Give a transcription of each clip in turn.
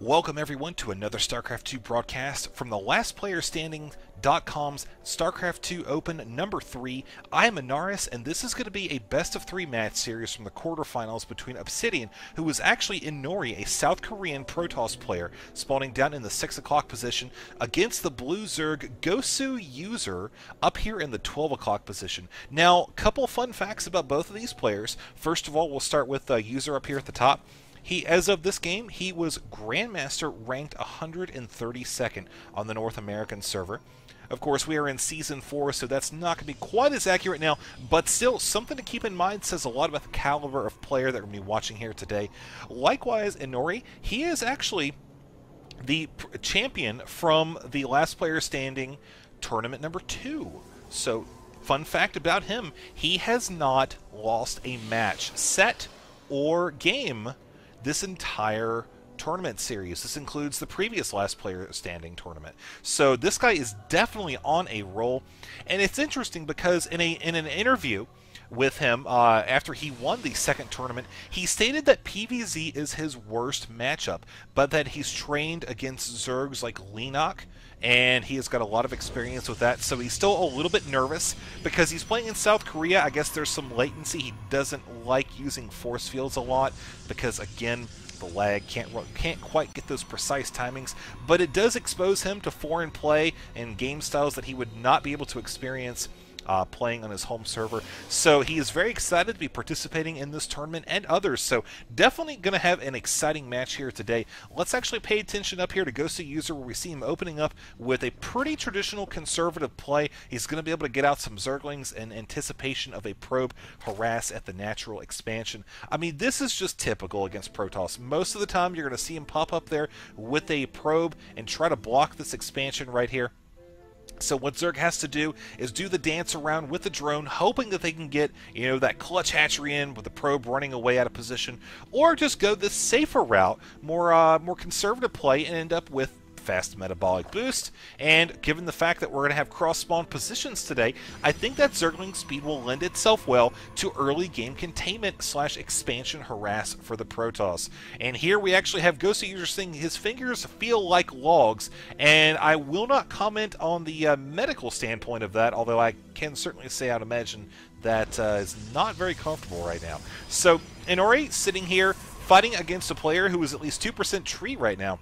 Welcome everyone to another StarCraft 2 broadcast from the LastPlayerStanding.com's StarCraft 2 Open number 3. I am Anharis, and this is going to be a best-of-3 match series from the quarterfinals between Obsidian, who was actually Inori, a South Korean Protoss player, spawning down in the 6 o'clock position, against the blue Zerg Gosuuser up here in the 12 o'clock position. Now, couple fun facts about both of these players. First of all, we'll start with User up here at the top. As of this game, he was Grandmaster ranked 132nd on the North American server. Of course, we are in Season 4, so that's not going to be quite as accurate now, but still, something to keep in mind. Says a lot about the caliber of player that we're going to be watching here today. Likewise, Inori, he is actually the champion from the Last Player Standing tournament number 2. So, fun fact about him, he has not lost a match, set, or game this entire tournament series. This includes the previous Last Player Standing tournament. So this guy is definitely on a roll, and it's interesting because in an interview with him after he won the second tournament, he stated that PvZ is his worst matchup, but that he's trained against Zergs like Lenok, and he has got a lot of experience with that, so he's still a little bit nervous because he's playing in South Korea. I guess there's some latency. He doesn't like using force fields a lot because, again, the lag can't quite get those precise timings, but it does expose him to foreign play and game styles that he would not be able to experience playing on his home server. So he is very excited to be participating in this tournament and others. So definitely going to have an exciting match here today. Let's actually pay attention up here to Gosuuser, where we see him opening up with a pretty traditional conservative play. He's going to be able to get out some Zerglings in anticipation of a probe harass at the natural expansion. I mean, this is just typical against Protoss. Most of the time, you're going to see him pop up there with a probe and try to block this expansion right here. So what Zerg has to do is do the dance around with the drone, hoping that they can get, that clutch hatchery in with the probe running away out of position, or just go the safer route, more conservative play, and end up with fast metabolic boost. And given the fact that we're going to have cross-spawn positions today, I think that Zergling speed will lend itself well to early game containment / expansion harass for the Protoss. And here we actually have Gosuuser saying his fingers feel like logs, and I will not comment on the medical standpoint of that, although I can certainly say I'd imagine that is not very comfortable right now. So Inori sitting here fighting against a player who is at least 2% tree right now.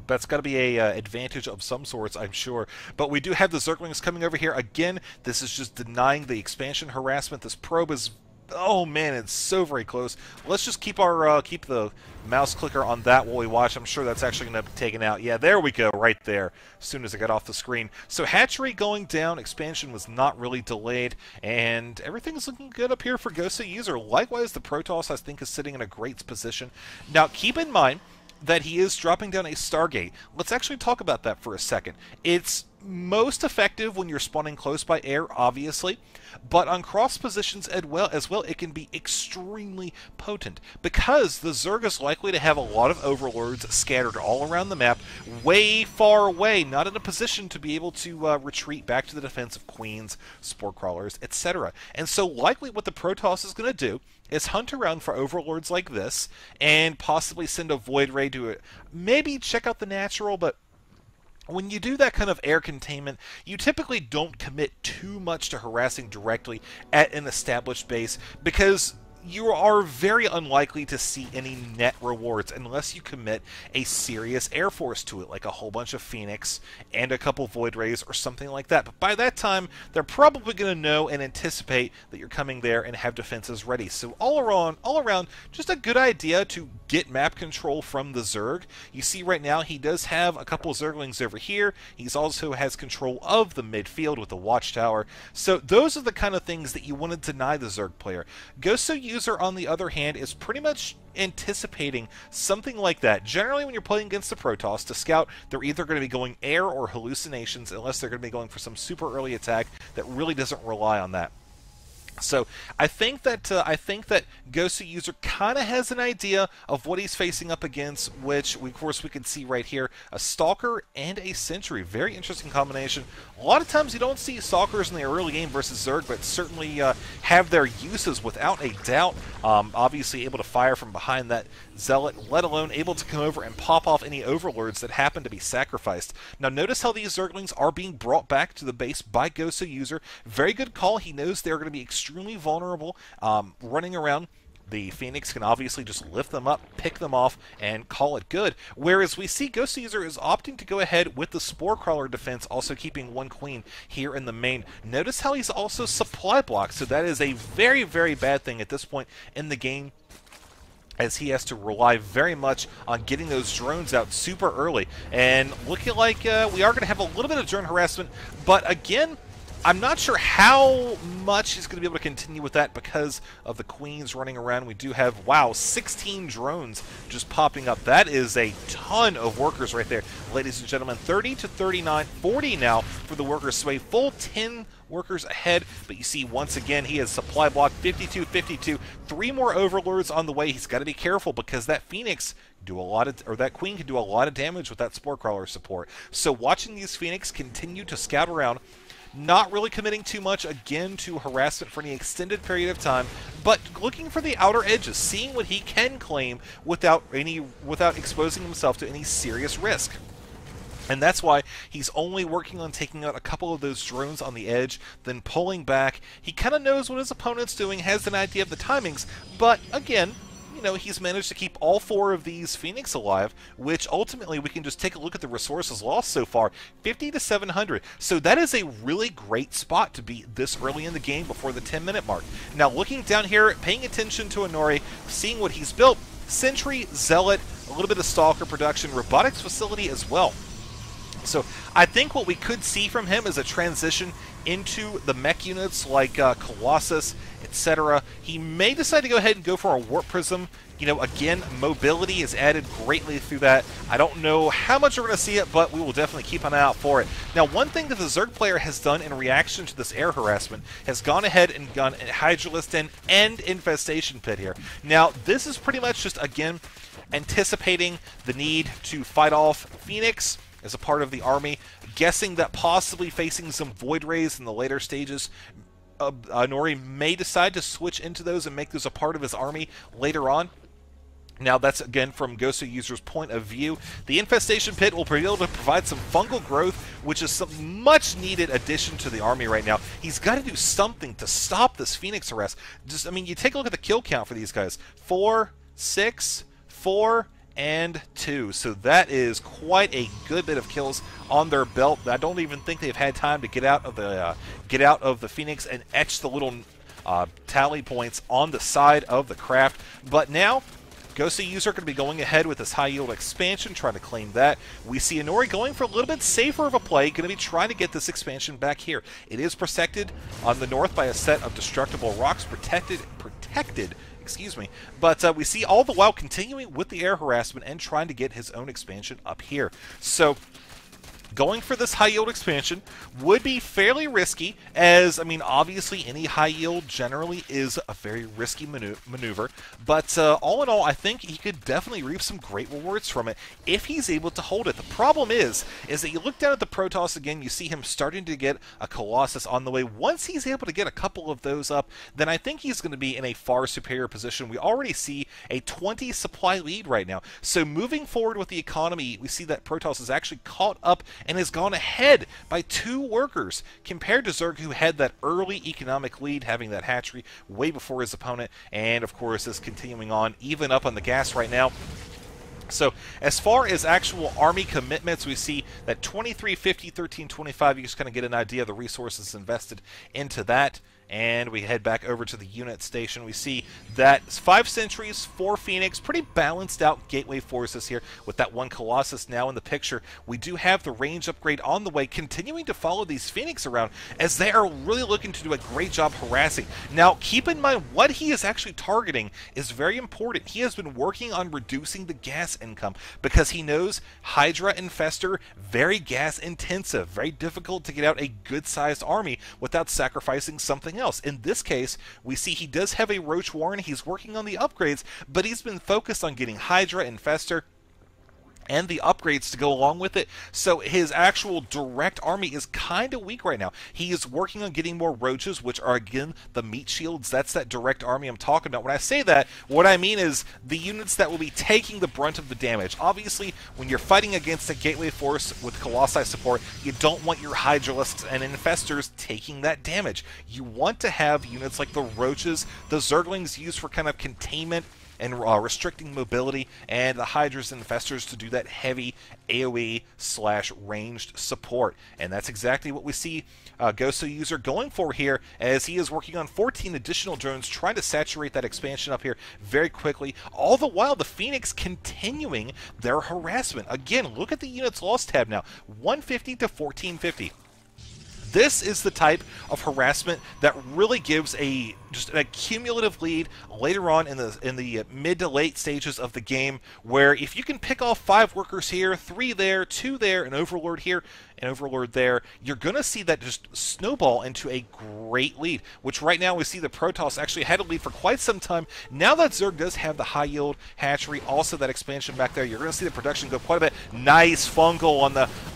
That's got to be a advantage of some sorts, I'm sure. But we do have the Zerglings coming over here. Again, this is just denying the expansion harassment. This probe is... oh man, it's so very close. Let's just keep the mouse clicker on that while we watch. I'm sure that's actually going to be taken out. Yeah, there we go, right there, as soon as it got off the screen. So hatchery going down, expansion was not really delayed, and everything's looking good up here for Gosuuser. Likewise, the Protoss, I think, is sitting in a great position. Now, keep in mind that he is dropping down a Stargate. Let's actually talk about that for a second. It's most effective when you're spawning close by air, obviously, but on cross positions as well, it can be extremely potent because the Zerg is likely to have a lot of overlords scattered all around the map, way far away, not in a position to be able to retreat back to the defense of queens, spore crawlers, etc. And so likely what the Protoss is going to do is hunt around for overlords like this and possibly send a Void Ray to it. Maybe check out the natural, but when you do that kind of air containment, you typically don't commit too much to harassing directly at an established base because you are very unlikely to see any net rewards unless you commit a serious Air Force to it, like a whole bunch of Phoenix and a couple Void Rays or something like that. But by that time, they're probably going to know and anticipate that you're coming there and have defenses ready. So all around, just a good idea to get map control from the Zerg. You see right now he does have a couple Zerglings over here. He's also has control of the midfield with the Watchtower. So those are the kind of things that you want to deny the Zerg player. Gosuuser, on the other hand, is pretty much anticipating something like that. Generally, when you're playing against the Protoss, to scout, they're either going to be going air or hallucinations, unless they're going to be going for some super early attack that really doesn't rely on that. So I think that Gosuuser kind of has an idea of what he's facing up against, which of course we can see right here: a Stalker and a Sentry. Very interesting combination. A lot of times you don't see Stalkers in the early game versus Zerg, but certainly have their uses without a doubt. Obviously able to fire from behind that Zealot, let alone able to come over and pop off any Overlords that happen to be sacrificed. Now notice how these Zerglings are being brought back to the base by Gosuuser. Very good call. He knows they're going to be extremely vulnerable running around. The Phoenix can obviously just lift them up, pick them off, and call it good. Whereas we see Gosuuser is opting to go ahead with the Spore Crawler defense, also keeping one Queen here in the main. Notice how he's also supply blocked, so that is a very, very bad thing at this point in the game, as he has to rely very much on getting those drones out super early. And looking like we are going to have a little bit of drone harassment, but again, I'm not sure how much he's going to be able to continue with that because of the Queens running around. We do have, wow, 16 drones just popping up. That is a ton of workers right there, ladies and gentlemen. 30 to 39, 40 now for the workers, so a full 10 workers ahead. But you see, once again, he has supply block 52, 52. 3 more Overlords on the way. He's got to be careful because that Phoenix do a lot of, or that Queen can do a lot of damage with that Spore Crawler support. So watching these Phoenix continue to scout around, not really committing too much, again, to harassment for any extended period of time, but looking for the outer edges, seeing what he can claim without exposing himself to any serious risk. And that's why he's only working on taking out a couple of those drones on the edge, then pulling back. He kind of knows what his opponent's doing, has an idea of the timings, but again, you know, he's managed to keep all 4 of these Phoenix alive, which ultimately we can just take a look at the resources lost so far, 50 to 700. So that is a really great spot to be this early in the game before the 10-minute mark. Now looking down here, paying attention to Inori, seeing what he's built: Sentry, Zealot, a little bit of Stalker production, Robotics Facility as well. So I think what we could see from him is a transition into the mech units like Colossus, etc. He may decide to go ahead and go for a Warp Prism. You know, again, mobility is added greatly through that. I don't know how much we're going to see it, but we will definitely keep an eye out for it. Now, one thing that the Zerg player has done in reaction to this air harassment has gone ahead and gone Hydralistan and Infestation Pit here. Now, this is pretty much just, again, anticipating the need to fight off Phoenix as a part of the army, guessing that possibly facing some Void Rays in the later stages, Inori may decide to switch into those and make those a part of his army later on. Now, that's again from Gosuuser's point of view. The Infestation Pit will be able to provide some fungal growth, which is some much needed addition to the army right now. He's got to do something to stop this Phoenix harass. Just, I mean, you take a look at the kill count for these guys: 4, 6, 4, and 2. So that is quite a good bit of kills on their belt. I don't even think they've had time to get out of the Phoenix and etch the little tally points on the side of the craft. But now Gosuuser going to be going ahead with this high yield expansion, trying to claim that. We see Inori going for a little bit safer of a play, going to be trying to get this expansion back here. It is protected on the north by a set of destructible rocks, protected, excuse me, but we see all the while continuing with the air harassment and trying to get his own expansion up here. So going for this high yield expansion would be fairly risky, as, I mean, obviously any high yield generally is a very risky maneuver, but all in all, I think he could definitely reap some great rewards from it if he's able to hold it. The problem is that you look down at the Protoss again, you see him starting to get a Colossus on the way. Once he's able to get a couple of those up, then I think he's going to be in a far superior position. We already see a 20 supply lead right now, so moving forward with the economy, we see that Protoss is actually caught up and has gone ahead by 2 workers compared to Zerg, who had that early economic lead, having that hatchery way before his opponent, and of course is continuing on even up on the gas right now. So as far as actual army commitments, we see that 23, 50, 13, 25, you just kind of get an idea of the resources invested into that. And we head back over to the unit station. We see that 5 Sentries, 4 Phoenix, pretty balanced out gateway forces here with that 1 Colossus now in the picture. We do have the range upgrade on the way, continuing to follow these Phoenix around as they are really looking to do a great job harassing. Now, keep in mind what he is actually targeting is very important. He has been working on reducing the gas income because he knows Hydra Infestor, very gas intensive, very difficult to get out a good-sized army without sacrificing something else. In this case, we see he does have a Roach Warren. He's working on the upgrades, but he's been focused on getting Hydra and Fester and the upgrades to go along with it. So his actual direct army is kind of weak right now. He is working on getting more roaches, which are, again, the meat shields. That's that direct army I'm talking about. When I say that, what I mean is the units that will be taking the brunt of the damage. Obviously, when you're fighting against a gateway force with Colossi support, you don't want your Hydralisks and Infestors taking that damage. You want to have units like the roaches, the Zerglings used for kind of containment and restricting mobility, and the Hydras and Infestors to do that heavy AoE/ranged support. And that's exactly what we see Gosuuser going for here, as he is working on 14 additional drones, trying to saturate that expansion up here very quickly. All the while, the Phoenix continuing their harassment. Again, look at the units lost tab now, 150 to 1450. This is the type of harassment that really gives just an cumulative lead later on in the mid to late stages of the game, where if you can pick off 5 workers here, 3 there, 2 there, an Overlord here, an Overlord there, you're going to see that just snowball into a great lead, which right now we see the Protoss actually had a lead for quite some time. Now that Zerg does have the high yield hatchery, also that expansion back there, you're going to see the production go quite a bit. Nice fungal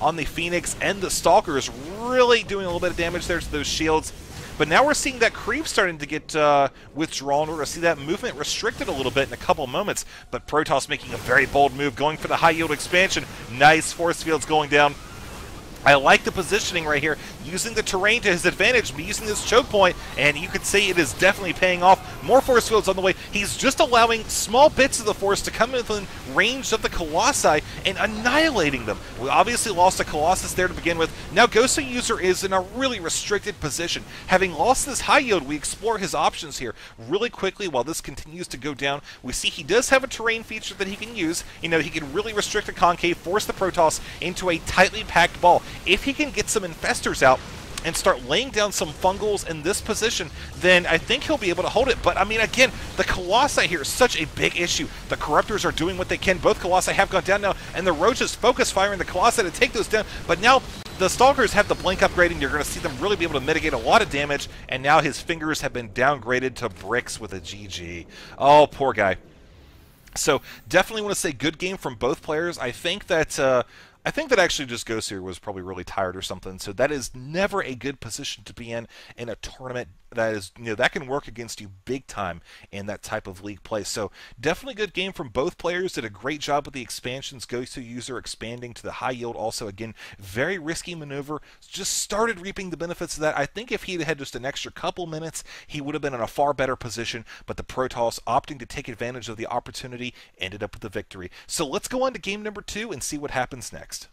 on the Phoenix, and the Stalkers really doing a little bit of damage there to those shields. But now we're seeing that creep starting to get withdrawn. We're going to see that movement restricted a little bit in a couple moments. But Protoss making a very bold move, going for the high yield expansion. Nice force fields going down. I like the positioning right here, using the terrain to his advantage, using this choke point, and you could say it is definitely paying off. More force fields on the way. He's just allowing small bits of the force to come within range of the Colossi and annihilating them. We obviously lost a Colossus there to begin with. Now Gosuuser is in a really restricted position. Having lost this high yield, we explore his options here really quickly while this continues to go down. We see he does have a terrain feature that he can use. You know, he can really restrict the concave, force the Protoss into a tightly packed ball. If he can get some Infestors out and start laying down some fungals in this position, then I think he'll be able to hold it. But, I mean, again, the Colossi here is such a big issue. The Corruptors are doing what they can. Both Colossi have gone down now, and the Roaches focus firing the Colossi to take those down. But now the Stalkers have the blink upgrading. You're going to see them really be able to mitigate a lot of damage, and now his fingers have been downgraded to bricks with a GG. Oh, poor guy. So, definitely want to say good game from both players. I think that actually just Gosuuser was probably really tired or something, so that is never a good position to be in a tournament. That is, you know, that can work against you big time in that type of league play. So definitely good game from both players. Did a great job with the expansions. Gosuuser expanding to the high yield. Also, again, very risky maneuver. Just started reaping the benefits of that. I think if he had just an extra couple minutes, he would have been in a far better position. But the Protoss, opting to take advantage of the opportunity, ended up with the victory. So let's go on to game number 2 and see what happens next.